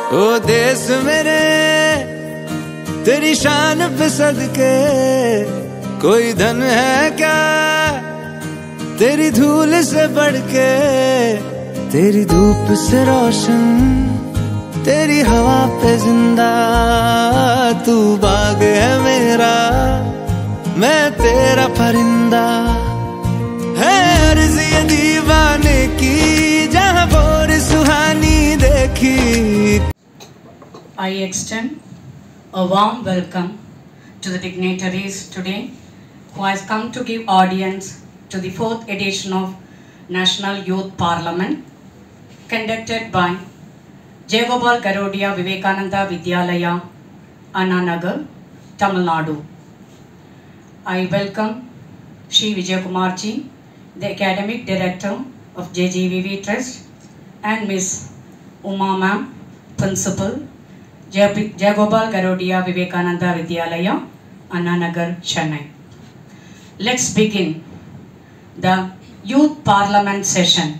ओ देश मेरे तेरी शान पे सदके, कोई धन है क्या तेरी धूल से बढ़ के, तेरी धूप से रोशन तेरी हवा पे जिंदा, तू बाग है मेरा मैं तेरा परिंदा, है अर्ज़ ये दीवाने की जहाँ बोर सुहानी देखी। I extend a warm welcome to the dignitaries today who has come to give audience to the 4th edition of National Youth Parliament conducted by Jayagopal Garodia Vivekananda Vidyalaya, Anna Nagar, Tamil Nadu. I welcome Shri Vijayakumarji, the Academic Director of JGVV Trust, and Ms. Uma Ma'am, Principal, Jayagopal Garodia Vivekananda Vidyalaya, Anna Nagar, Chennai. Let's begin the Youth Parliament session.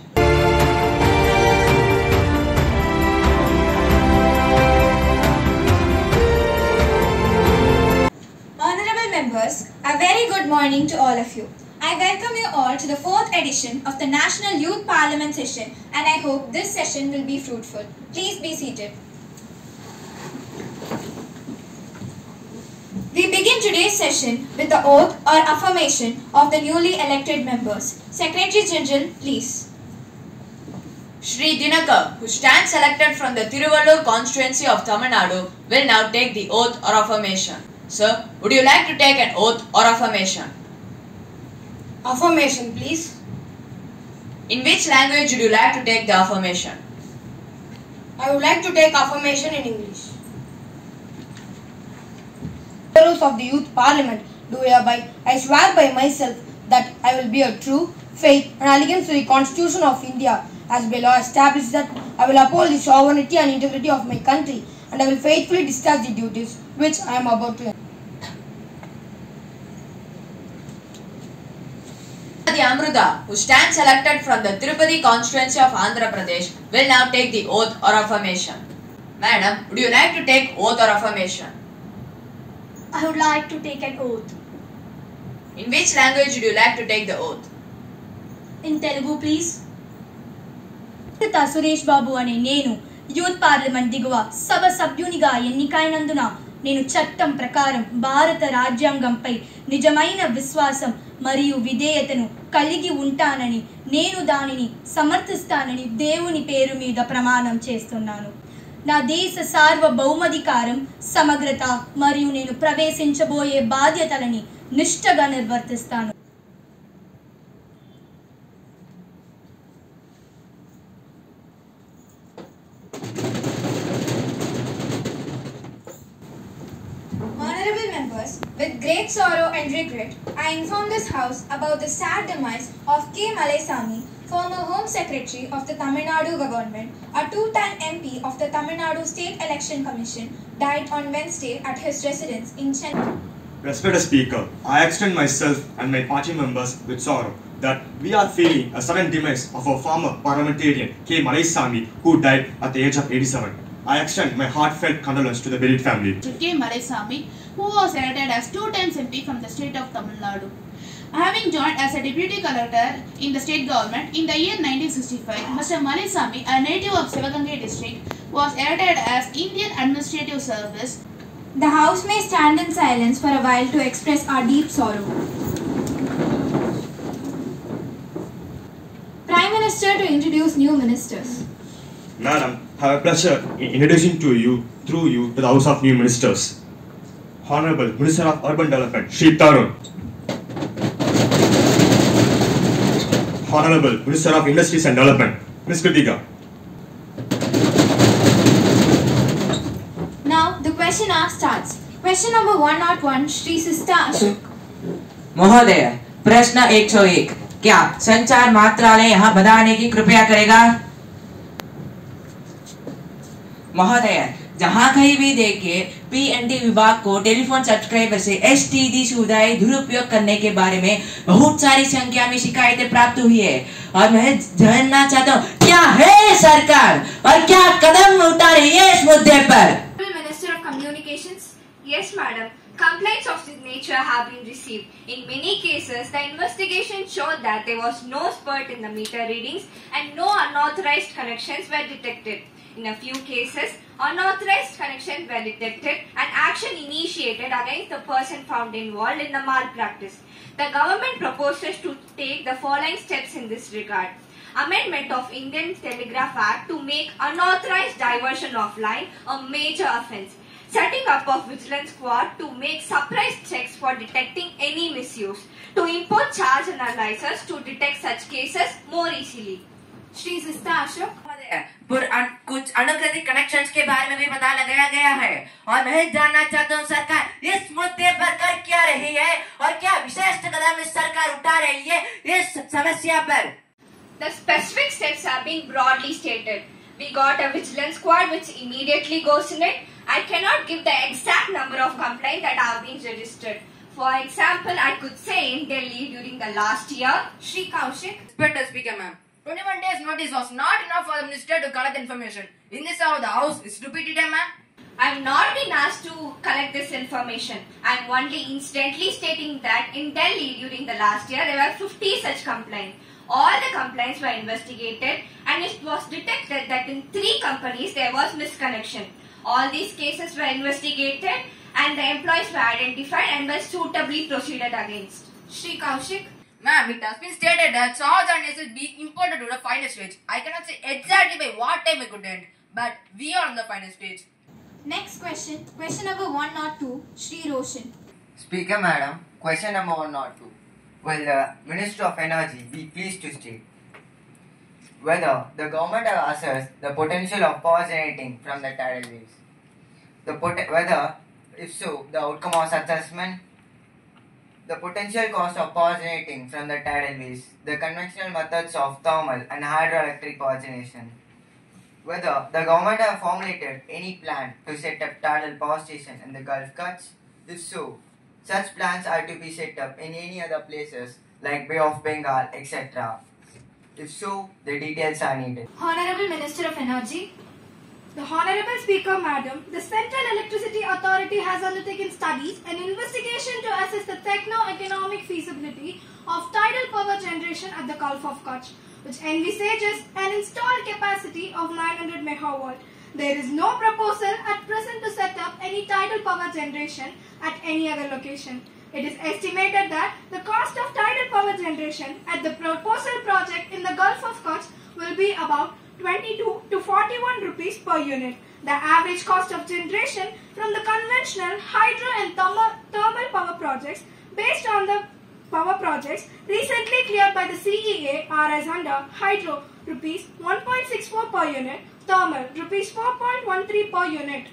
Honorable members, a very good morning to all of you. I welcome you all to the 4th edition of the National Youth Parliament session, and I hope this session will be fruitful. Please be seated. We begin today's session with the oath or affirmation of the newly elected members. Secretary General, please. Shri Dinakar, who stands elected from the Tiruvallur constituency of Tamil Nadu, will now take the oath or affirmation. Sir, would you like to take an oath or affirmation? Affirmation, please. In which language would you like to take the affirmation? I would like to take affirmation in English. Members of the Youth Parliament, do hereby I swear by myself that I will bear true faith and allegiance to the Constitution of India, as by law established, that I will uphold the sovereignty and integrity of my country, and I will faithfully discharge the duties which I am about to. The Amruta, who stands elected from the Tirupati constituency of Andhra Pradesh, will now take the oath or affirmation. Madam, would you like to take oath or affirmation? I would like to take an oath. In which language would you like to take the oath? In Telugu, please. Suresh Babu అనే నేను youth parliament దిగువ సభ సభ్యునిగా ఎన్నికైనందున నేను చట్టం ప్రకారం భారత రాజ్యాంగంపై నిజమైన విశ్వాసం మరియు విధేయతను కలిగి ఉంటానని, నేను దానిని సమర్థిస్తానని దేవుని పేరు మీద ప్రమాణం చేస్తున్నాను. నా దేశ సార్వభౌమాధికారం, సమగ్రత మరియు నేను ప్రవేశించబోయే బాధ్యతలని నిష్ఠగా నిర్వర్తిస్తాను. Honorable members, with great sorrow and regret, I inform this House about the sad demise of K. Malaisamy, former Home Secretary of the Tamil Nadu government, a two-time MP of the Tamil Nadu State Election Commission, died on Wednesday at his residence in Chennai. Respected Speaker, I extend myself and my party members with sorrow that we are feeling a sudden demise of our former parliamentarian K. Malaisamy, who died at the age of 87. I extend my heartfelt condolence to the bereaved family. K. Malaisamy, who was elected as 2 times MP from the state of Tamil Nadu. Having joined as a deputy collector in the state government in the year 1965, Mr. Malaisamy, a native of Sivagangai district, was elected as Indian Administrative Service. The House may stand in silence for a while to express our deep sorrow. Prime Minister to introduce new ministers. Madam, I have a pleasure in introducing to you, through you, to the House of New Ministers. Honorable Minister of Urban Development, Shri Tarun. Honorable Minister of Industries and Development, Ms. Kritika. Now the question hour starts. Question number 101, Shri Sista Ashok. महोदय, प्रश्न 101, क्या संचार मंत्रालय यहाँ बताने की कृपया करेगा? महोदय, जहाँ कहीं भी देखिए पीएनडी विभाग को टेलीफोन सब्सक्राइबर से एसटीडी सुविधाएं दुरुपयोग करने के बारे में बहुत सारी संख्या में शिकायतें प्राप्त हुई है और मैं जानना चाहता हूँ क्या है सरकार और क्या कदम उठा रही है इस मुद्दे investigations? Yes, madam. Complaints of this nature have been received. In many cases, the investigation showed that there was no spurt in the meter readings and no unauthorized connections were detected. In a few cases, unauthorized connections were detected and action initiated against the person found involved in the malpractice. The government proposes to take the following steps in this regard. Amendment of Indian Telegraph Act to make unauthorized diversion of line a major offence. Setting up of vigilance squad to make surprise checks for detecting any misuse. To import charge analyzers to detect such cases more easily. Shri सिस्ता Ashok कुछ अनुक्रमिक connections के बारे में भी पता लगाया गया है और मैं जानना चाहता हूँ सरकार इस मुद्दे पर कर क्या रही है और क्या विशेष कदम सरकार उठा रही है इस समस्या पर. The specific steps are being broadly stated. We got a vigilance squad which immediately goes in it. I cannot give the exact number of complaints that have been registered. For example, I could say in Delhi during the last year, Shri Kaushik. Respected Speaker ma'am, 21 days notice was not enough for the minister to collect information. In this hour, the house is repeated, ma'am. I have not been asked to collect this information. I am only instantly stating that in Delhi during the last year, there were 50 such complaints. All the complaints were investigated and it was detected that in 3 companies there was misconnection. All these cases were investigated and the employees were identified and were suitably proceeded against. Shri Kaushik. Ma'am, it has been stated that sauce and is being imported to the final stage. I cannot say exactly by what time it could end, but we are on the final stage. Next question. Question number 102. Shri Roshan. Speaker Madam, question number 102. Will the Minister of Energy be pleased to state whether the government has assessed the potential of power generating from the tidal waves? Whether, if so, the outcome of assessment, the potential cost of power generating from the tidal waves, the conventional methods of thermal and hydroelectric power generation, whether the government has formulated any plan to set up tidal power station in the Gulf Kutch. If so, such plans are to be set up in any other places like Bay of Bengal, etc. If so, the details are needed. Honorable Minister of Energy. The Honorable Speaker, Madam, the Central Electricity Authority has undertaken studies and investigation to assess the techno-economic feasibility of tidal power generation at the Gulf of Kutch, which envisages an installed capacity of 900 MW. There is no proposal at present to set up any tidal power generation at any other location. It is estimated that the cost of tidal power generation at the proposal project in the Gulf of Kutch will be about 22 to 41 rupees per unit. The average cost of generation from the conventional hydro and thermal power projects based on the power projects recently cleared by the CEA are as under: hydro rupees 1.64 per unit, thermal rupees 4.13 per unit.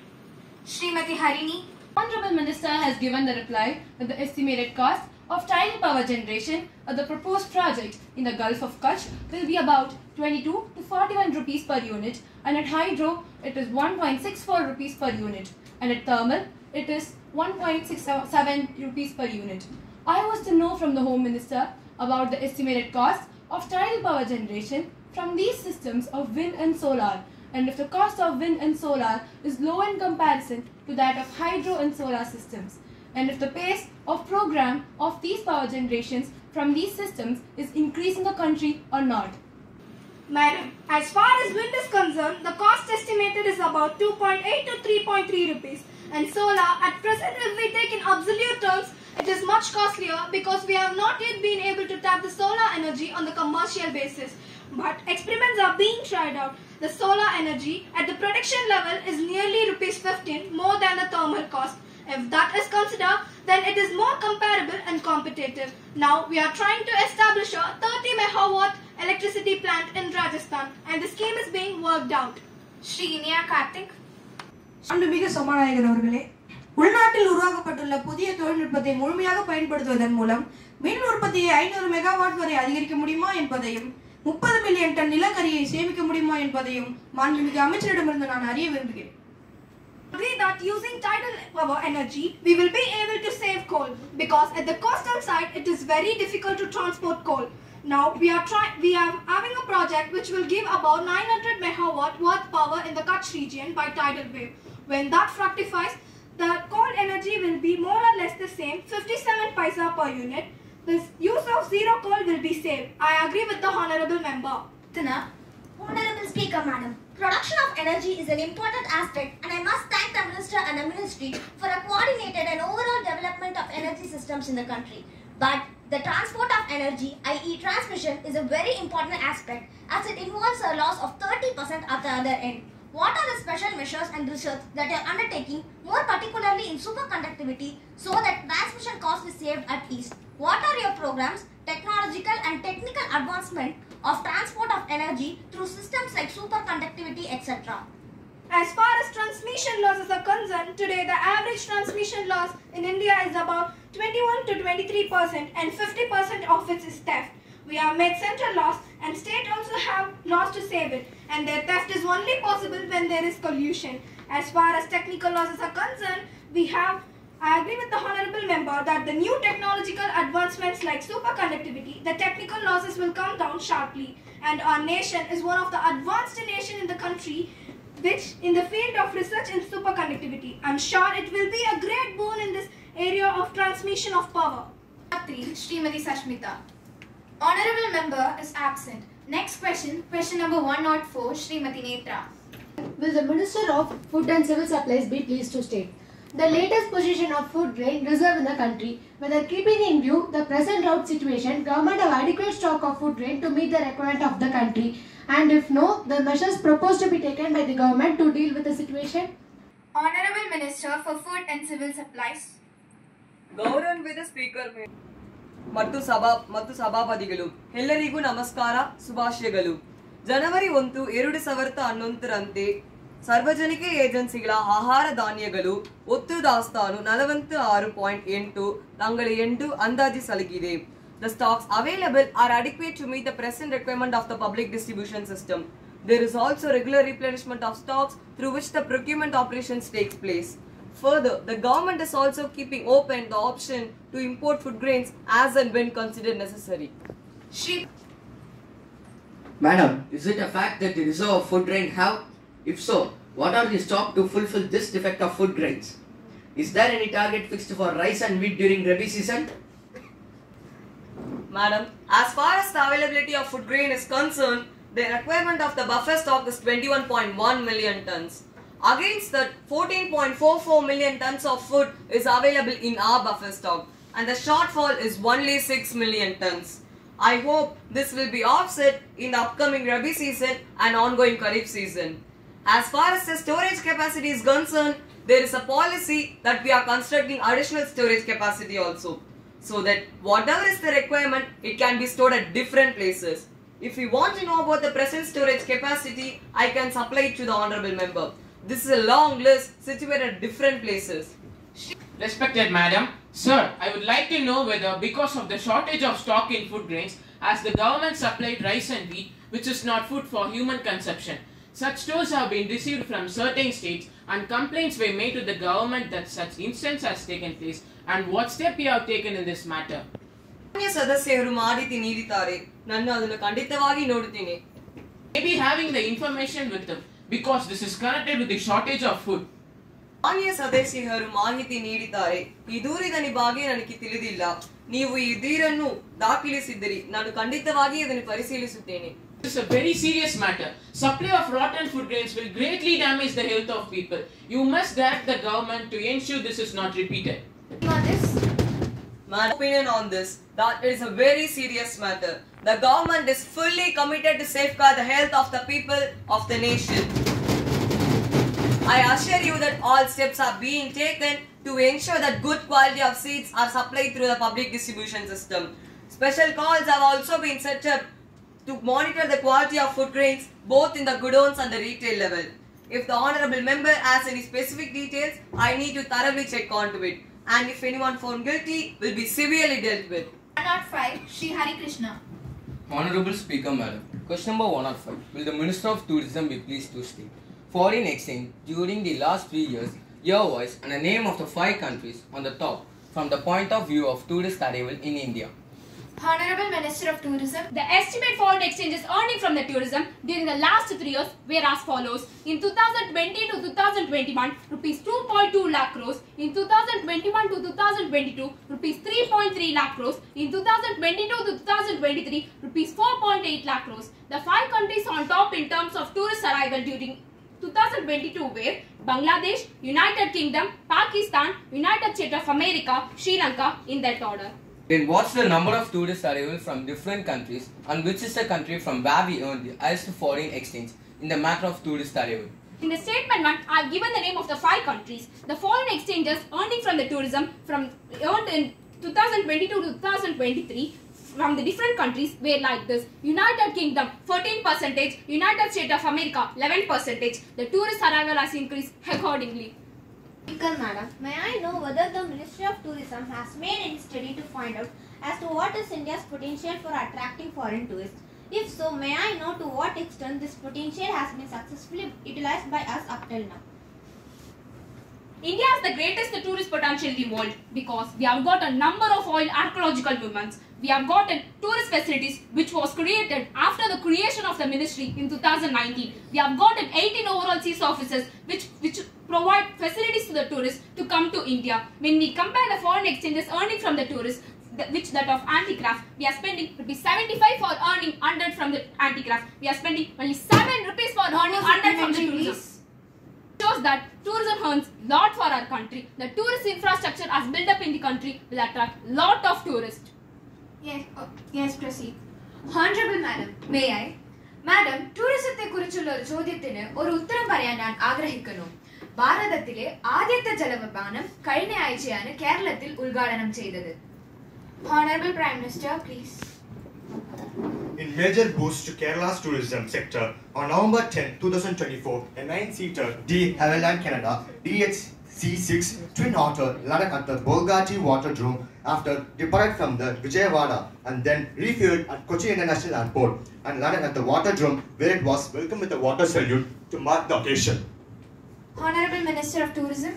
Srimati Harini. Honorable Minister has given the reply that the estimated cost of tidal power generation of the proposed project in the Gulf of Kutch will be about 22 to 41 rupees per unit, and at hydro it is 1.64 rupees per unit, and at thermal it is 1.67 rupees per unit. I was to know from the Home Minister about the estimated cost of tidal power generation from these systems of wind and solar, and if the cost of wind and solar is low in comparison to that of hydro and solar systems, and if the pace of program of these power generations from these systems is increasing the country or not. Madam, as far as wind is concerned, the cost estimated is about 2.8 to 3.3 rupees, and solar at present, if we take in absolute terms, it is much costlier because we have not yet been able to tap the solar energy on the commercial basis. But experiments are being tried out. The solar energy at the production level is nearly rupees 15 more than the thermal cost. If that is considered, then it is more comparable and competitive. Now we are trying to establish a 30 megawatt electricity plant in Rajasthan, and the scheme is being worked out. Shri Inia Karthik. மாண்புமிகு சபாநாயகர் அவர்களே, உள்நாட்டில் உருவாக்கப்பட்டுள்ள புதிய தொழில்நுட்பத்தை முழுமையாக பயன்படுத்துவதன் மூலம் மின் உற்பத்தியை 500 மெகாவாட் வரை அதிகரிக்க முடியுமா என்பதையும் 30 மில்லியன் டன் நிலக்கரியை சேமிக்க முடியுமா என்பதையும் மாண்புமிகு அமைச்சரிடமிருந்து நான் அறிய விரும்புகிறேன். Agree that using tidal power energy, we will be able to save coal, because at the coastal side it is very difficult to transport coal. Now we are having a project which will give about 900 megawatt worth power in the Kutch region by tidal wave. When that fructifies, the coal energy will be more or less the same, 57 paisa per unit. The use of zero coal will be saved. I agree with the Honorable Member. Honorable Speaker, Madam. Production of energy is an important aspect, and I must thank the Minister and the Ministry for a coordinated and overall development of energy systems in the country. But the transport of energy, i.e. transmission, is a very important aspect as it involves a loss of 30% at the other end. What are the special measures and research that you are undertaking, more particularly in superconductivity, so that transmission cost is saved at least? What are your programs, technological and technical advancement of transport of energy through systems like superconductivity, etc.? As far as transmission losses are concerned, today the average transmission loss in India is about 21 to 23% and 50% of it is theft. We have made central laws and state also have laws to save it, and their theft is only possible when there is collusion. As far as technical losses are concerned, I agree with the Honorable Member that the new technological advancements like superconductivity, the technical losses will come down sharply, and our nation is one of the advanced nations in the country which in the field of research in superconductivity. I'm sure it will be a great boon in this area of transmission of power. Srimati Sashmita. Honorable Member is absent. Next question, question number 104, Srimati Netra. Will the Minister of Food and Civil Supplies be pleased to state the latest position of food grain reserve in the country, whether keeping in view the present drought situation, government have adequate stock of food grain to meet the requirement of the country, and if no, the measures proposed to be taken by the government to deal with the situation? Honorable Minister for Food and Civil Supplies. ಗೌರವಾನ್ವಿತ speaker ಮತ್ತು ಸಭಾಪತಿಗಳು ಎಲ್ಲರಿಗೂ ನಮಸ್ಕಾರ, ಶುಭಾಶಯಗಳು. ಜನವರಿ 1, 2011ರಂತೆ ಸಾರ್ವಜನಿಕ ಏಜೆನ್ಸಿಗಳ ಆಹಾರ ಧಾನ್ಯಗಳು ಒತ್ತು ದಾಸ್ತಾನು 46.8 ಅಂದಾಜಿಸಲಾಗಿದೆ. The stocks available are adequate to meet the present requirement of the public distribution system. There is also regular replenishment of stocks through which the procurement operations takes place. Further, the government is also keeping open the option to import food grains as and when considered necessary. Madam, is it a fact that the reserve of food grain have? If so, what are the stock to fulfill this defect of food grains? Is there any target fixed for rice and wheat during Rabi season? Madam, as far as the availability of food grain is concerned, the requirement of the buffer stock is 21.1 million tons. Against that, 14.44 million tons of food is available in our buffer stock, and the shortfall is only 6 million tons. I hope this will be offset in the upcoming Rabi season and ongoing Kharif season. As far as the storage capacity is concerned, there is a policy that we are constructing additional storage capacity also, so that whatever is the requirement, it can be stored at different places. If you want to know about the present storage capacity, I can supply it to the Honorable Member. This is a long list situated at different places. Respected Madam, Sir, I would like to know whether because of the shortage of stock in food grains, has the government supplied rice and wheat, which is not food for human consumption. Such stores have been received from certain states and complaints were made to the government that such instance has taken place, and what step you have taken in this matter? ಸದಸ್ಯರು ಮಾಹಿತಿ ನೀಡಿದ್ದಾರೆ, ನಾನು ಅದನ್ನು ಖಂಡಿತವಾಗಿ ನೋಡುತ್ತೇನೆ. Maybe having the information with them because this is connected with the shortage of food. ಮಾನ್ಯ ಸದಸ್ಯರು ಮಾಹಿತಿ ನೀಡಿದ್ದಾರೆ, ಈ ದೂರಿನ ಬಗ್ಗೆ ನನಗೆ ತಿಳಿದಿಲ್ಲ. ನೀವು ಈ ದೂರನ್ನು ದಾಖಲಿಸಿದ್ದೀರಿ, ನಾನು ಖಂಡಿತವಾಗಿ ಇದನ್ನು ಪರಿಶೀಲಿಸುತ್ತೇನೆ. This is a very serious matter. Supply of rotten food grains will greatly damage the health of people. You must direct the government to ensure this is not repeated. My opinion on this, that it is a very serious matter. The government is fully committed to safeguard the health of the people of the nation. I assure you that all steps are being taken to ensure that good quality of seeds are supplied through the public distribution system. Special calls have also been set up to monitor the quality of food grains both in the godowns and the retail level. If the Honorable Member has any specific details, I need to thoroughly check onto it. And if anyone found guilty, will be severely dealt with. 105, Shri Hari Krishna. Honorable Speaker, Madam. Question number 105. Will the Minister of Tourism be pleased to state foreign exchange during the last 3 years, year-wise, and the name of the 5 countries on the top from the point of view of tourist arrival in India? Honorable Minister of Tourism. The estimated foreign exchanges earning from the tourism during the last 3 years were as follows. In 2020 to 2021, rupees 2.2 lakh crores. In 2021 to 2022, rupees 3.3 lakh crores. In 2022 to 2023, rupees 4.8 lakh crores. The 5 countries on top in terms of tourist arrival during 2022 were Bangladesh, United Kingdom, Pakistan, United States of America, Sri Lanka in that order. Then what's the number of tourist arrivals from different countries and which is the country from where we earn the highest foreign exchange in the matter of tourist arrival? In the statement 1, I have given the name of the 5 countries. The foreign exchanges earning from the tourism earned in 2022 to 2023 from the different countries were like this. United Kingdom 14%, United States of America 11%. The tourist arrival has increased accordingly. Speaker Madam, may I know whether the Ministry of Tourism has made any study to find out as to what is India's potential for attracting foreign tourists? If so, may I know to what extent this potential has been successfully utilized by us up till now? India has the greatest tourist potential in the world because we have got a number of oil archaeological movements. We have got tourist facilities which was created after the creation of the ministry in 2019. We have got 18 overall CIS offices which provide facilities to the tourists to come to India. When we compare the foreign exchanges earning from the tourists, which that of handicraft, we are spending rupees 75 for earning 100 from the handicraft. We are spending only 7 rupees for earning 100 from the tourism. Shows that tourism earns lot for our country. The tourist infrastructure as built up in the country will attract lot of tourists. Yes, proceed. Honorable Madam, may I? Madam, tourism കുറിച്ചുള്ള ഒരു ചോദ്യത്തിന് ഒരു ഉത്തരം പറയാൻ ഞാൻ ആഗ്രഹിക്കുന്നു. ഭാരതത്തിലെ ആദ്യത്തെ ജലവിമാനം കഴിഞ്ഞ ആഴ്ചയാണ് കേരളത്തിൽ ഉദ്ഘാടനം ചെയ്തത്. Honorable Prime Minister, please. In major boost to Kerala's tourism sector, on November 10, 2024, a 9-seater de Havilland Canada DHC6 twin-otter landed at the Bolgati Waterdrome after departed from the Vijayawada and then refueled at Kochi International Airport and landed at the Waterdrome where it was welcomed with a water salute to mark the occasion. Honorable Minister of Tourism.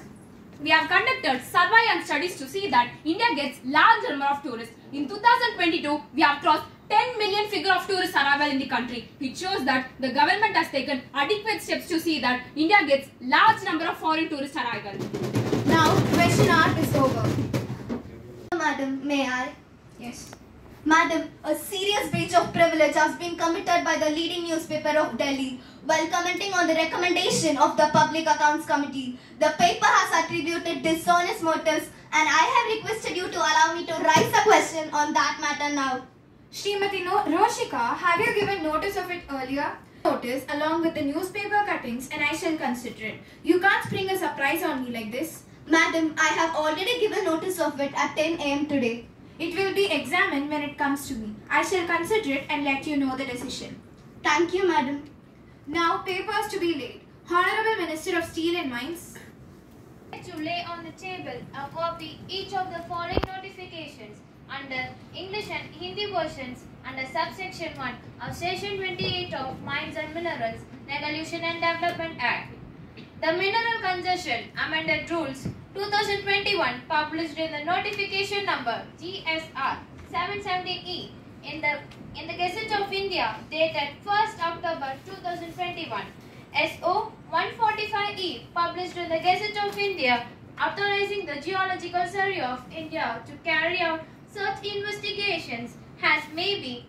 We have conducted survey and studies to see that India gets large number of tourists. In 2022, we have crossed 10 million figure of tourist arrival in the country. It shows that the government has taken adequate steps to see that India gets large number of foreign tourist arrival. Now, question hour is over. Madam, may I? Yes. Madam, a serious breach of privilege has been committed by the leading newspaper of Delhi while commenting on the recommendation of the Public Accounts Committee. The paper has attributed dishonest motives and I have requested you to allow me to raise a question on that matter now. Srimati Roshika, have you given notice of it earlier? Notice along with the newspaper cuttings and I shall consider it. You can't spring a surprise on me like this. Madam, I have already given notice of it at 10 AM today. It will be examined when it comes to me. I shall consider it and let you know the decision. Thank you, Madam. Now, papers to be laid. Honorable Minister of Steel and Mines. To lay on the table a copy each of the following notifications under English and Hindi versions under subsection 1 of section 28 of Mines and Minerals Regulation and Development Act. The Mineral Concession Amended Rules 2021 published in the notification number GSR 717E in the Gazette of India dated 1st October 2021. SO 145E published in the Gazette of India authorizing the Geological Survey of India to carry out such investigations as may be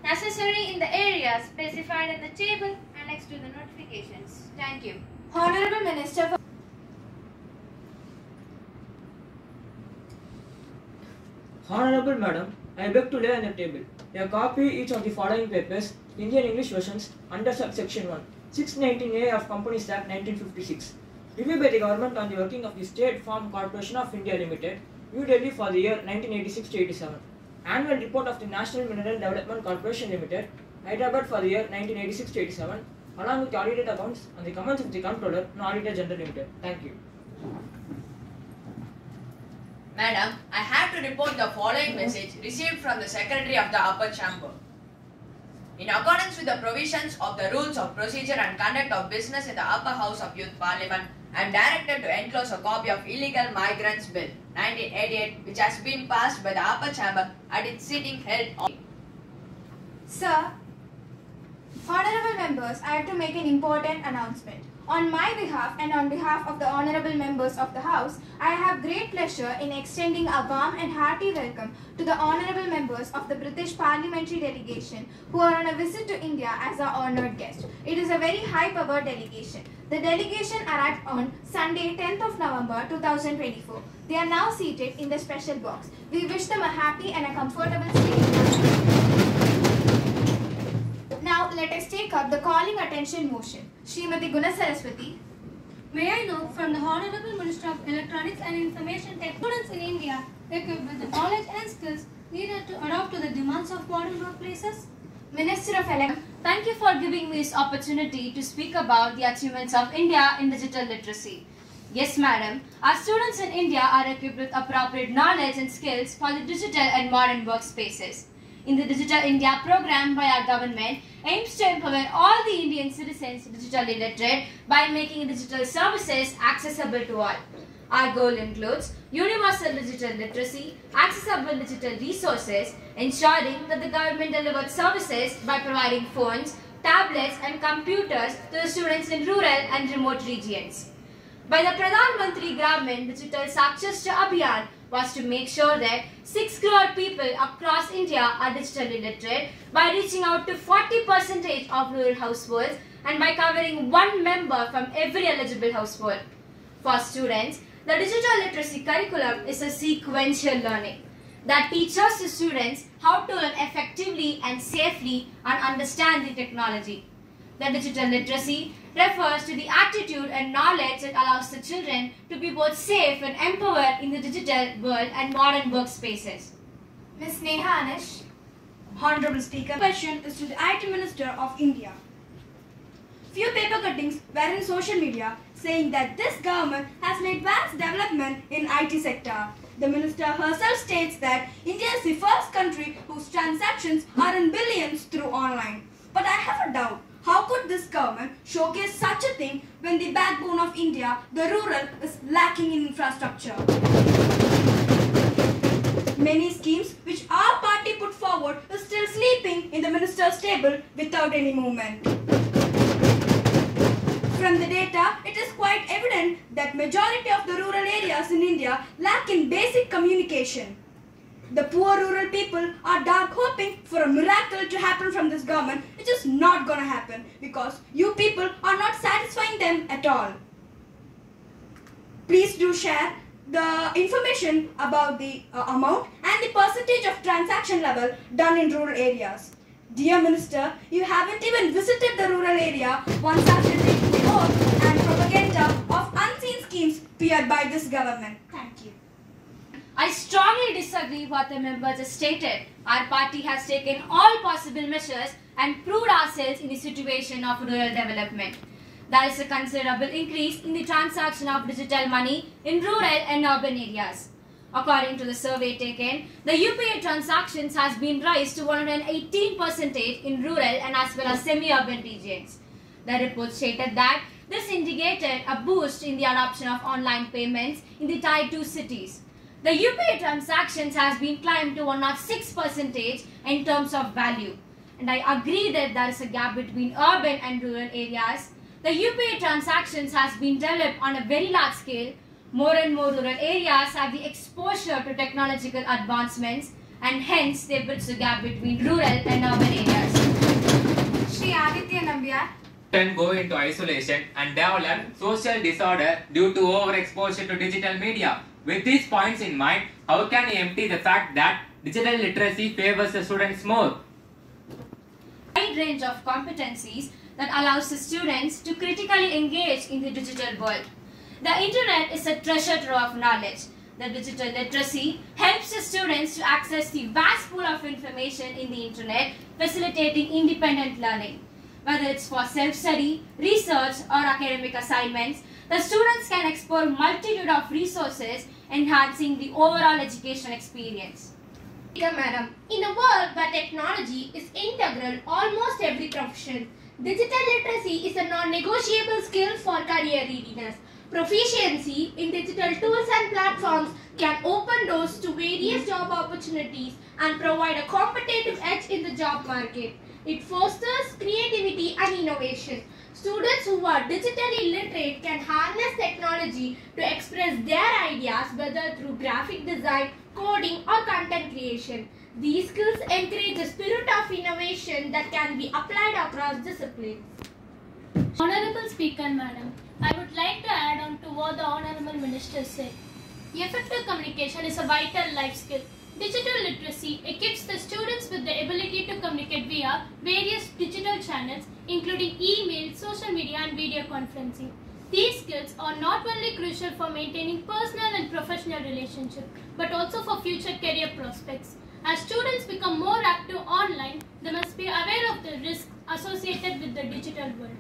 necessary in the areas specified in the table annexed to the notifications. Thank you. Honorable Minister for Honorable Madam, I beg to lay on the table a copy each of the following papers, Indian English versions under subsection 1, 619A of Companies Act 1956. Review by the government on the working of the State Farm Corporation of India Limited, New Delhi for the year 1986-87. Annual report of the National Mineral Development Corporation Limited, Hyderabad for the year 1986-87, along with the audited accounts and the comments of the Comptroller and Auditor General Limited. Thank you. Madam, I have to report the following message received from the Secretary of the Upper Chamber. In accordance with the provisions of the Rules of Procedure and Conduct of Business in the Upper House of Youth Parliament, I am directed to enclose a copy of Illegal Migrants Bill 1988, which has been passed by the Upper Chamber at its sitting held on. Sir, honorable members, I have to make an important announcement. On my behalf and on behalf of the honorable members of the House, I have great pleasure in extending a warm and hearty welcome to the honorable members of the British Parliamentary delegation who are on a visit to India as our honoured guest. It is a very high-powered delegation. The delegation arrived on Sunday, 10th of November 2024. They are now seated in the special box. We wish them a happy and a comfortable stay. Now let us take up the calling attention motion. Srimati Guna Saraswati. May I know from the Honorable Minister of Electronics and Information Tech, students in India equipped with the knowledge and skills needed to adapt to the demands of modern workplaces? Minister of Electronics. Thank you for giving me this opportunity to speak about the achievements of India in digital literacy. Yes, madam. Our students in India are equipped with appropriate knowledge and skills for the digital and modern workspaces. In the Digital India program by our government aims to empower all the Indian citizens digitally literate by making digital services accessible to all. Our goal includes universal digital literacy, accessible digital resources, ensuring that the government delivers services by providing phones, tablets and computers to the students in rural and remote regions. By the Pradhan Mantri Gramin Digital Sakshashtra Abhiyan was to make sure that 6 crore people across India are digitally literate by reaching out to 40% of rural households and by covering one member from every eligible household. For students, the digital literacy curriculum is a sequential learning that teaches the students how to learn effectively and safely and understand the technology. The digital literacy refers to the attitude and knowledge that allows the children to be both safe and empowered in the digital world and modern workspaces. Ms. Neha Anish. Honorable Speaker, the question is to the IT Minister of India. Few paper cuttings were in social media saying that this government has made vast development in IT sector. The minister herself states that India is the first country whose transactions are in billions through online. But I have a doubt. How could this government showcase such a thing when the backbone of India, the rural, is lacking in infrastructure? Many schemes which our party put forward are still sleeping in the minister's table without any movement. From the data, it is quite evident that majority of the rural areas in India lack in basic communication. The poor rural people are dark hoping for a miracle to happen from this government, which is not going to happen because you people are not satisfying them at all. Please do share the information about the amount and the percentage of transaction level done in rural areas. Dear Minister, you haven't even visited the rural area once after taking the oath and propaganda of unseen schemes peered by this government. Thank you. I strongly disagree with what the members have stated. Our party has taken all possible measures and proved ourselves in the situation of rural development. There is a considerable increase in the transaction of digital money in rural and urban areas. According to the survey taken, the UPI transactions has been raised to 118% in rural and as well as semi-urban regions. The report stated that this indicated a boost in the adoption of online payments in the Tier 2 cities. The UPI transactions has been climbed to 106% in terms of value. And I agree that there is a gap between urban and rural areas. The UPI transactions has been developed on a very large scale. More and more rural areas have the exposure to technological advancements and hence they bridge the gap between rural and urban areas. Shri Aditya Nambiar. Can go into isolation and develop social disorder due to overexposure to digital media. With these points in mind, how can you empty the fact that digital literacy favors the students more? A wide range of competencies that allows the students to critically engage in the digital world. The internet is a treasure trove of knowledge. The digital literacy helps the students to access the vast pool of information in the internet, facilitating independent learning. Whether it's for self-study, research or academic assignments, the students can explore multitude of resources, enhancing the overall education experience. Yeah, madam. In a world where technology is integral almost every profession, digital literacy is a non-negotiable skill for career readiness. Proficiency in digital tools and platforms can open doors to various job opportunities and provide a competitive edge in the job market. It fosters creativity and innovation. Students who are digitally literate can harness technology to express their ideas, whether through graphic design, coding or content creation. These skills encourage a spirit of innovation that can be applied across disciplines. Honorable Speaker, Madam, I would like to add on to what the Honorable Minister said. Effective communication is a vital life skill. Digital literacy equips the students with the ability to communicate via various digital channels, including email, social media and video conferencing. These skills are not only crucial for maintaining personal and professional relationships, but also for future career prospects. As students become more active online, they must be aware of the risks associated with the digital world.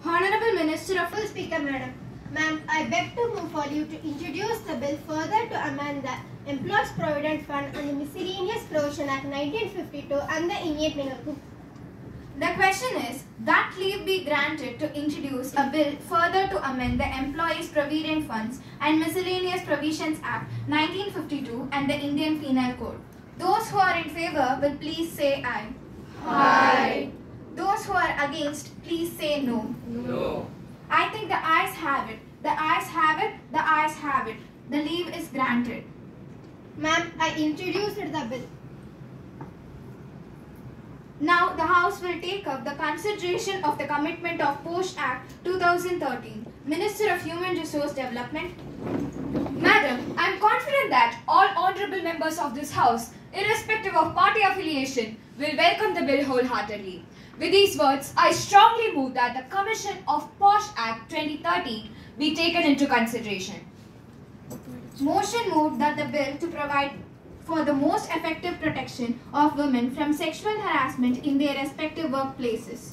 Honorable Minister of Speaker, Madam. Ma'am, I beg to move for you to introduce the bill further to amend the Employees Provident Fund and the Miscellaneous Provision Act 1952 and the Indian Penal Code. The question is that leave be granted to introduce a bill further to amend the Employees Provident Funds and Miscellaneous Provisions Act 1952 and the Indian Penal Code. Those who are in favor will please say aye. Aye. Those who are against, please say no. No. I think the ayes have it. The ayes have it. The ayes have it. The leave is granted. Ma'am, I introduced the bill. Now the House will take up the consideration of the Commitment of Post Act 2013. Minister of Human Resource Development. Madam, I am confident that all honourable members of this House, irrespective of party affiliation, will welcome the bill wholeheartedly. With these words, I strongly move that the Commission of Post Act 2013 be taken into consideration. Motion moved that the bill to provide for the most effective protection of women from sexual harassment in their respective workplaces.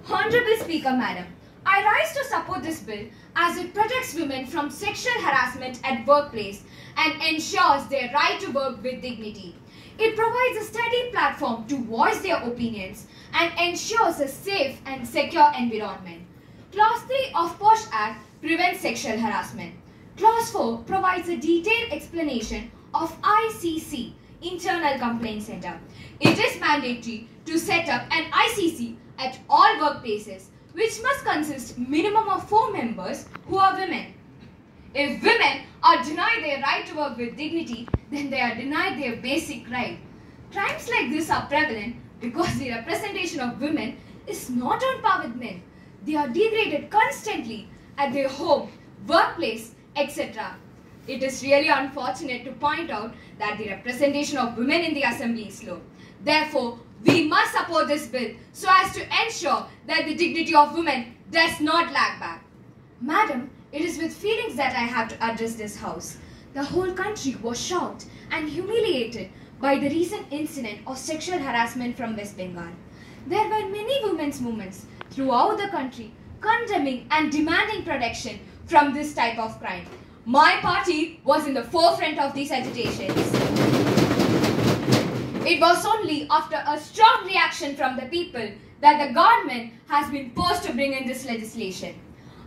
Honorable Speaker, Madam, I rise to support this bill as it protects women from sexual harassment at workplace and ensures their right to work with dignity. It provides a steady platform to voice their opinions and ensures a safe and secure environment. Clause 3 of POSH Act prevents sexual harassment. Clause 4 provides a detailed explanation of ICC, Internal Complaint Center. It is mandatory to set up an ICC at all workplaces, which must consist minimum of 4 members who are women. If women are denied their right to work with dignity, then they are denied their basic right. Crimes like this are prevalent because the representation of women is not on par with men. They are degraded constantly at their home, workplace, etc. It is really unfortunate to point out that the representation of women in the assembly is low. Therefore, we must support this bill so as to ensure that the dignity of women does not lag back. Madam, it is with feelings that I have to address this House. The whole country was shocked and humiliated by the recent incident of sexual harassment from West Bengal. There were many women's movements throughout the country condemning and demanding protection from this type of crime. My party was in the forefront of these agitations. It was only after a strong reaction from the people that the government has been forced to bring in this legislation.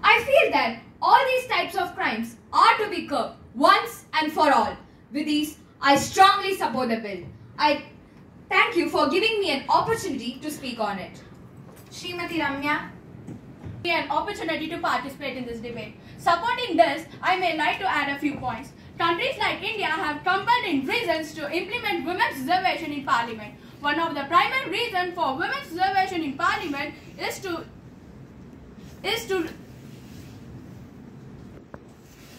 I feel that all these types of crimes are to be curbed once and for all. With these, I strongly support the bill. I thank you for giving me an opportunity to speak on it. Srimati Ramya. An opportunity to participate in this debate. Supporting this, I may like to add a few points. Countries like India have compelling reasons to implement women's reservation in parliament. One of the primary reasons for women's reservation in parliament is to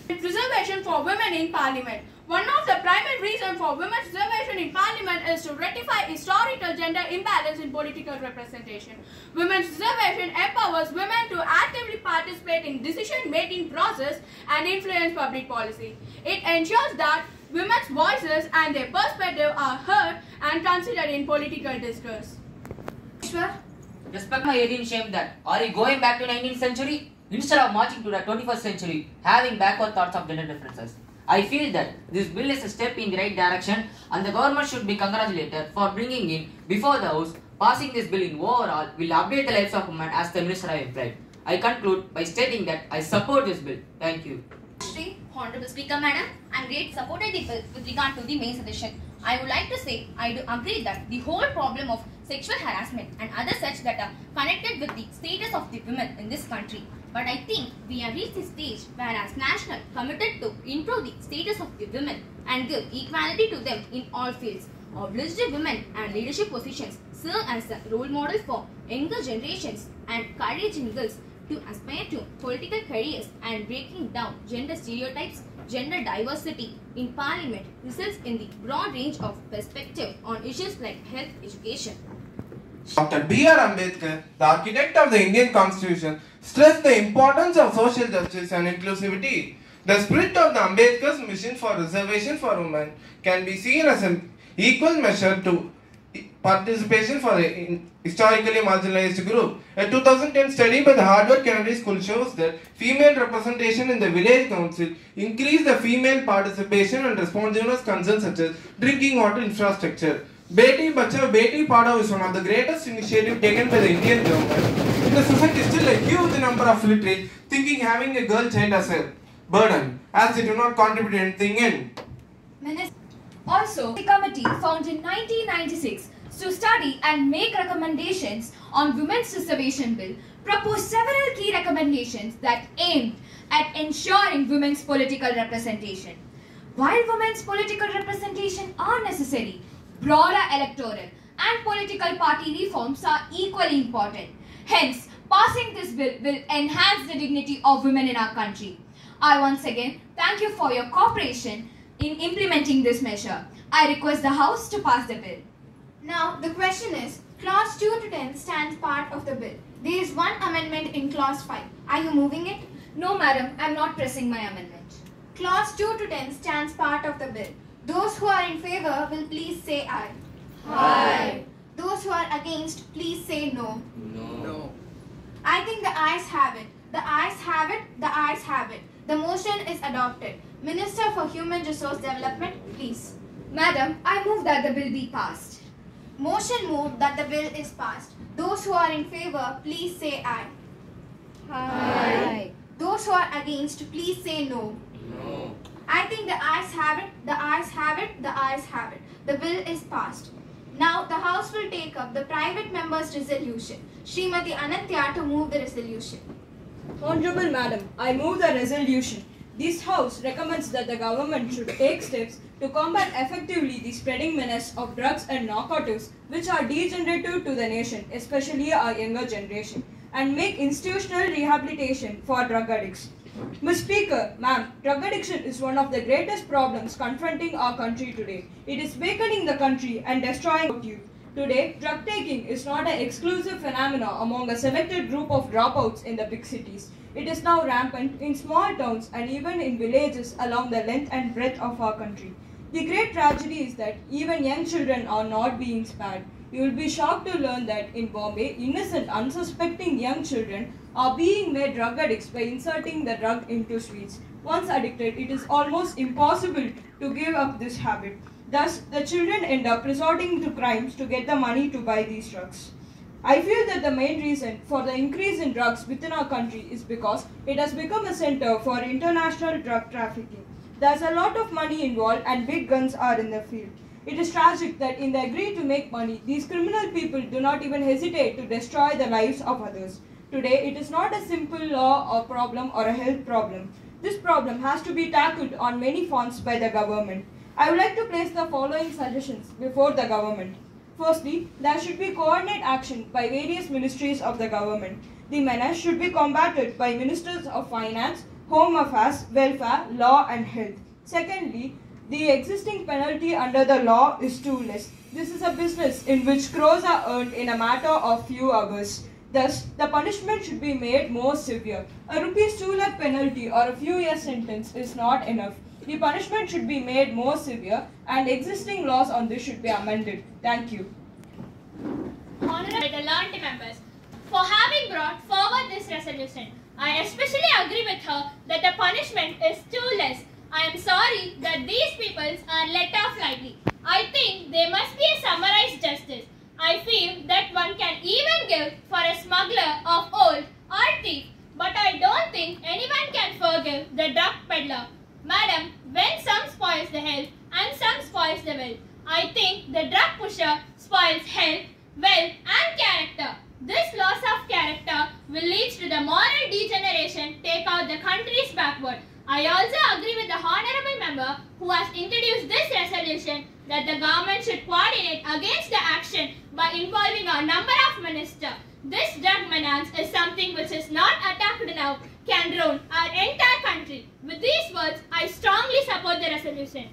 reservation for women in parliament. One of the primary reasons for women's reservation in parliament is to rectify historical gender imbalance in political representation. Women's reservation empowers women to actively participate in decision-making process and influence public policy. It ensures that women's voices and their perspective are heard and considered in political discourse. Respect my alien shame that. Are you going back to 19th century? Instead of marching to the 21st century, having backward thoughts of gender differences. I feel that this bill is a step in the right direction and the government should be congratulated for bringing it before the House. Passing this bill in overall will update the lives of women as the Minister has implied. I conclude by stating that I support this bill. Thank you. Honorable Speaker Madam, I great supported the bill with regard to the main suggestion. I would like to say I do agree that the whole problem of sexual harassment and other such that are connected with the status of the women in this country. But I think we have reached the stage where as national committed to improve the status of the women and give equality to them in all fields. Obliged women and leadership positions serve as a role model for younger generations and encouraging girls to aspire to political careers and breaking down gender stereotypes. Gender diversity in Parliament results in the broad range of perspective on issues like health education. Dr. B.R. Ambedkar, the architect of the Indian Constitution, stressed the importance of social justice and inclusivity. The spirit of the Ambedkar's mission for reservation for women can be seen as an equal measure to participation for the historically marginalized group. A 2010 study by the Harvard Kennedy School shows that female representation in the village council increased the female participation and responsiveness concerns such as drinking water infrastructure. Beti Bachao Beti Padhao is one of the greatest initiatives taken by the Indian government. In the society, still a huge number of literate thinking having a girl child as a burden, as they do not contribute anything in. Also, the committee found in 1996 to study and make recommendations on Women's Reservation Bill proposed several key recommendations that aimed at ensuring women's political representation. While women's political representation are necessary, broader electoral and political party reforms are equally important. Hence, passing this bill will enhance the dignity of women in our country. I once again thank you for your cooperation in implementing this measure. I request the House to pass the bill. Now, the question is, Clause 2 to 10 stands part of the bill. There is one amendment in Clause 5. Are you moving it? No, madam, I am not pressing my amendment. Clause 2 to 10 stands part of the bill. Those who are in favor will please say aye. Aye. Those who are against, please say no. No. I think the ayes have it. The ayes have it. The ayes have it. The motion is adopted. Minister for Human Resource Development, please. Madam, I move that the bill be passed. Motion moved that the bill is passed. Those who are in favor, please say aye. Aye. Those who are against, please say no. No. I think the ayes have it. The ayes have it. The ayes have it. The bill is passed. Now the House will take up the private member's resolution. Srimati Anantya to move the resolution. Honorable Madam, I move the resolution. This House recommends that the government should take steps to combat effectively the spreading menace of drugs and narcotics which are degenerative to the nation, especially our younger generation, and make institutional rehabilitation for drug addicts. Mr. Speaker, ma'am, drug addiction is one of the greatest problems confronting our country today. It is weakening the country and destroying youth. Today, drug taking is not an exclusive phenomenon among a selected group of dropouts in the big cities. It is now rampant in small towns and even in villages along the length and breadth of our country. The great tragedy is that even young children are not being spared. You will be shocked to learn that in Bombay, innocent, unsuspecting young children are being made drug addicts by inserting the drug into sweets. Once addicted, it is almost impossible to give up this habit. Thus, the children end up resorting to crimes to get the money to buy these drugs. I feel that the main reason for the increase in drugs within our country is because it has become a center for international drug trafficking. There's a lot of money involved and big guns are in the field. It is tragic that in the greed to make money, these criminal people do not even hesitate to destroy the lives of others. Today, it is not a simple law or problem or a health problem. This problem has to be tackled on many fronts by the government. I would like to place the following suggestions before the government. Firstly, there should be coordinated action by various ministries of the government. The menace should be combated by ministers of finance, home affairs, welfare, law and health. Secondly, the existing penalty under the law is too less. This is a business in which crores are earned in a matter of few hours. Thus, the punishment should be made more severe. A ₹2 lakh penalty or a few years sentence is not enough. The punishment should be made more severe and existing laws on this should be amended. Thank you. Honorable the learned members, for having brought forward this resolution, I especially agree with her that the punishment is too less. I am sorry that these peoples are let off lightly. I think there must be a summarized justice. I feel that one can even give for a smuggler of old or thief, but I don't think anyone can forgive the drug peddler. Madam, when some spoils the health and some spoils the wealth, I think the drug pusher spoils health, wealth and character. This loss of character will lead to the moral degeneration, take out the countries backward. I also agree with the honourable member who has introduced this resolution that the government should coordinate against the action by involving a number of ministers. This drug menace is something which is not attacked now, can ruin our entire country. With these words, I strongly support the resolution.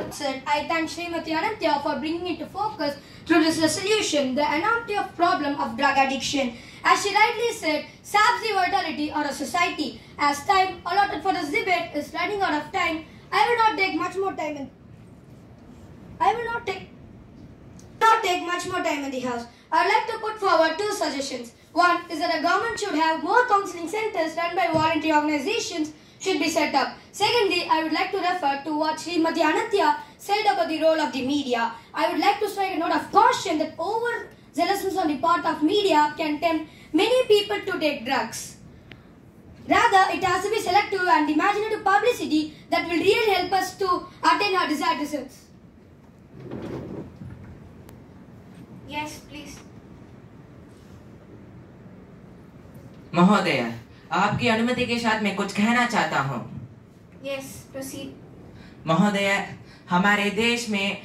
Said, I thank Srimati Anantya for bringing into focus through this resolution the enormity of problem of drug addiction. As she rightly said, saps the vitality of a society. As time allotted for this debate is running out of time, I will not take much more time in the house. I would like to put forward two suggestions. One is that the government should have more counseling centers run by voluntary organizations should be set up. Secondly, I would like to refer to what Srimati Anantya said about the role of the media. I would like to strike a note of caution that overzealousness on the part of media can tempt many people to take drugs. Rather, it has to be selective and imaginative publicity that will really help us to attain our desired results. Yes, please. महोदय, आपकी अनुमति के साथ मैं कुछ कहना चाहता हूँ। Yes, proceed. महोदय, हमारे देश में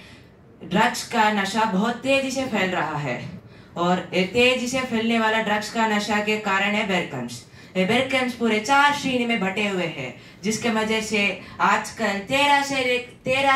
ड्रग्स का नशा बहुत तेजी से फैल रहा है और तेजी से फैलने वाला ड्रग्स का नशा के कारण है बेरकम्स। ये बेरकम्स पूरे 4 श्रेणी में बटे हुए हैं, जिसके वजह से आजकल 13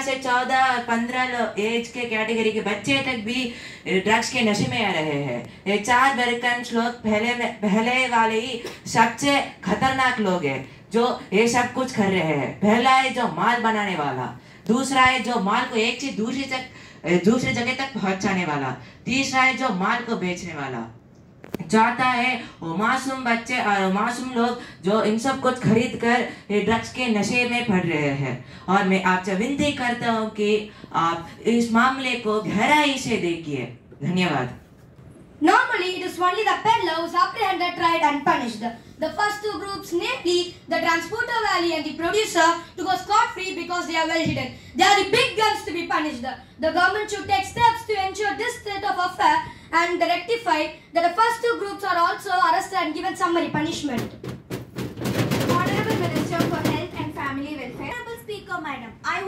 से 14 और 15 एज के कैटेगरी के बच्चे तक भी ड्रग्स के नशे में आ रहे हैं। ये 4 बेरकम्स लोग पहले वाले ही सबसे खतरनाक लोग हैं जो ये सब कुछ कर रहे हैं। पहला है जो माल बनाने वाला, दूसरा है जो माल को एक से दूसरी जगह तक पहुंचाने वाला, तीसरा है जो माल को बेचने वाला, चौथा है वो मासूम बच्चे और मासूम लोग जो इन सब कुछ खरीद कर ड्रग्स के नशे में पड़ रहे हैं। और मैं आपसे विनती करता हूँ कि आप इस मामले को गहराई से देखिए। धन्यवाद। Normally, it is only the peddler who is apprehended, tried and punished. The first two groups, namely the transporter valley and the producer, to go scot-free because they are well hidden. They are the big guns to be punished. The government should take steps to ensure this state of affair and rectify that the first two groups are also arrested and given summary punishment. Honorable Minister for Health and Family Welfare. Honorable Speaker, Madam, I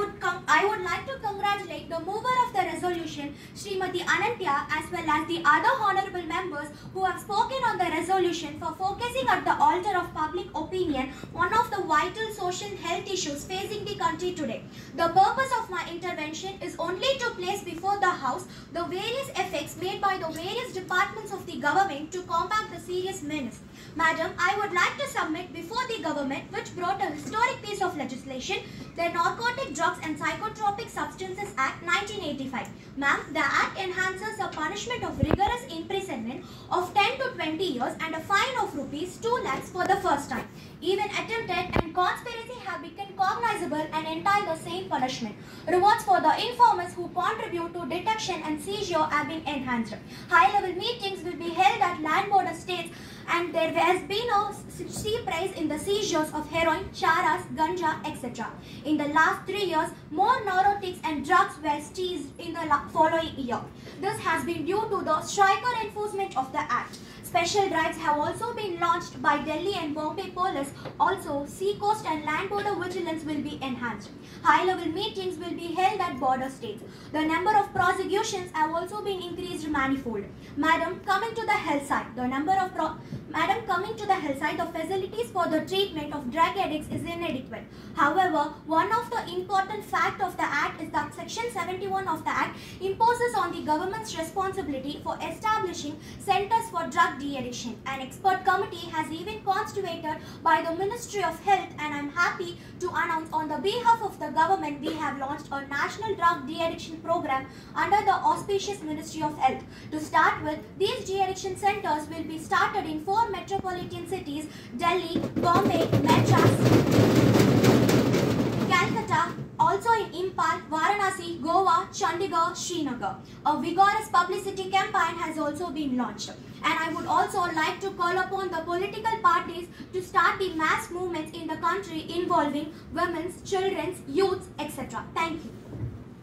would like to congratulate the mover of the resolution, Srimati Anantya, as well as the other honorable members who have spoken on the resolution for focusing at the altar of public opinion one of the vital social health issues facing the country today. The purpose of my intervention is only to place before the House the various efforts made by the various departments of the government to combat the serious menace. Madam, I would like to submit before the government, which brought a historic piece of legislation, the Narcotic Drugs and Psychotropic Substances Act 1985. Ma'am, the Act enhances the punishment of rigorous imprisonment of 10 to 20 years and a fine of rupees 2 lakhs for the first time. Even attempted and conspiracy have become cognizable and entail the same punishment. Rewards for the informers who contribute to detection and seizure have been enhanced. High-level meetings will be held at land border states, and there has been a steep rise in the seizures of heroin, charas, ganja, etc. In the last 3 years, more narcotics and drugs were seized in the following year. This has been due to the stricter enforcement of the Act. Special drives have also been launched by Delhi and Bombay police. Also, sea coast and land border vigilance will be enhanced. High-level meetings will be held at border states. The number of prosecutions have also been increased manifold. Madam, coming to the health side, the facilities for the treatment of drug addicts is inadequate. However, one of the important facts of the Act is that Section 71 of the Act imposes on the government's responsibility for establishing centers for drug de-addiction. An expert committee has even constituted by the Ministry of Health, and I am happy to announce on the behalf of the government we have launched a national drug de-addiction program under the auspicious Ministry of Health. To start with, these de-addiction centers will be started in 4 metropolitan cities: Delhi, Bombay, Madras, Impal, Varanasi, Goa, Chandigarh, Srinagar. A vigorous publicity campaign has also been launched. And I would also like to call upon the political parties to start the mass movements in the country involving women's, children's, youths, etc. Thank you.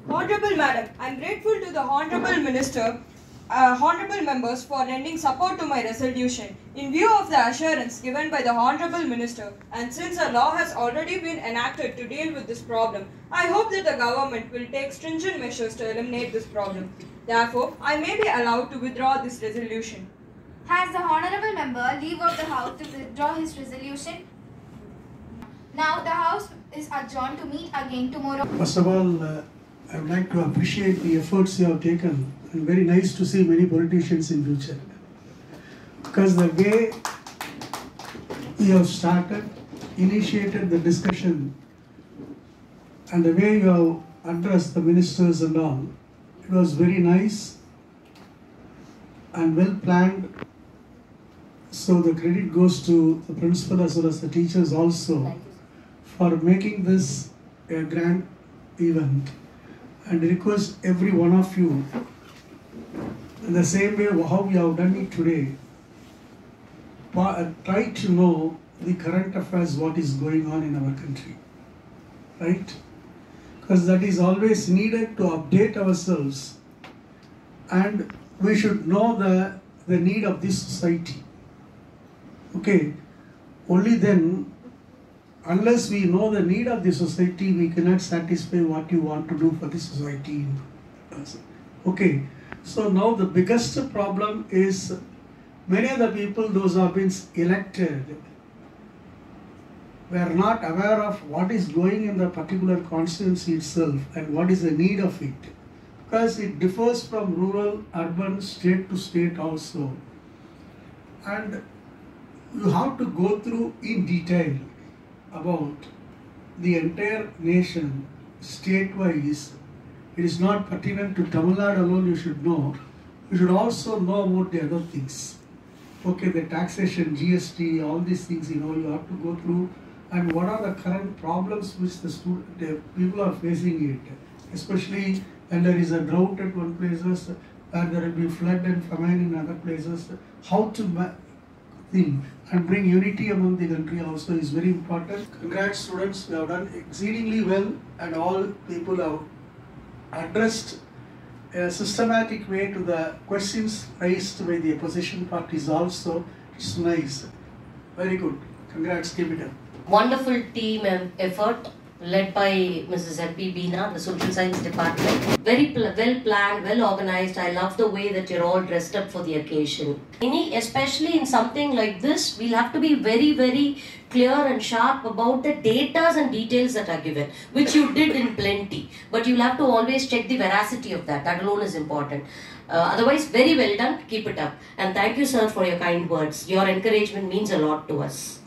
Honorable Madam, I am grateful to the Honorable Minister, Honorable Members for lending support to my resolution. In view of the assurance given by the Honorable Minister, and since a law has already been enacted to deal with this problem, I hope that the government will take stringent measures to eliminate this problem. Therefore, I may be allowed to withdraw this resolution. Has the Honorable Member leave of the House to withdraw his resolution? Now the House is adjourned to meet again tomorrow. First of all, I would like to appreciate the efforts you have taken, and very nice to see many politicians in future. Because the way you have started, initiated the discussion, and the way you have addressed the ministers and all, it was very nice and well planned. So the credit goes to the principal as well as the teachers also for making this a grand event. And request every one of you, in the same way how we have done it today, try to know the current affairs, what is going on in our country, right? Because that is always needed to update ourselves, and we should know the need of this society. Okay, only then, unless we know the need of the society, we cannot satisfy what you want to do for the society. Okay, so now the biggest problem is many of the people, those who have been elected, were not aware of what is going in the particular constituency itself and what is the need of it. Because it differs from rural, urban, state to state also. And you have to go through in detail about the entire nation, state-wise. It is not pertinent to Tamil Nadu alone, you should know. You should also know about the other things. Okay, the taxation, GST, all these things, you have to go through. And what are the current problems which the people are facing it, especially when there is a drought at one places, where there will be flood and famine in other places. How to think and bring unity among the country also is very important. Congrats students, you have done exceedingly well, and all people have addressed a systematic way to the questions raised by the opposition parties also. It's nice. Very good. Congrats, keep it up. Wonderful team effort led by Mrs. M.P. Beena, the Social Science Department. Very well planned, well organized. I love the way that you're all dressed up for the occasion. Especially in something like this, we'll have to be very, very clear and sharp about the datas and details that are given, which you did in plenty. But you'll have to always check the veracity of that. That alone is important. Otherwise, very well done. Keep it up. And thank you, sir, for your kind words. Your encouragement means a lot to us.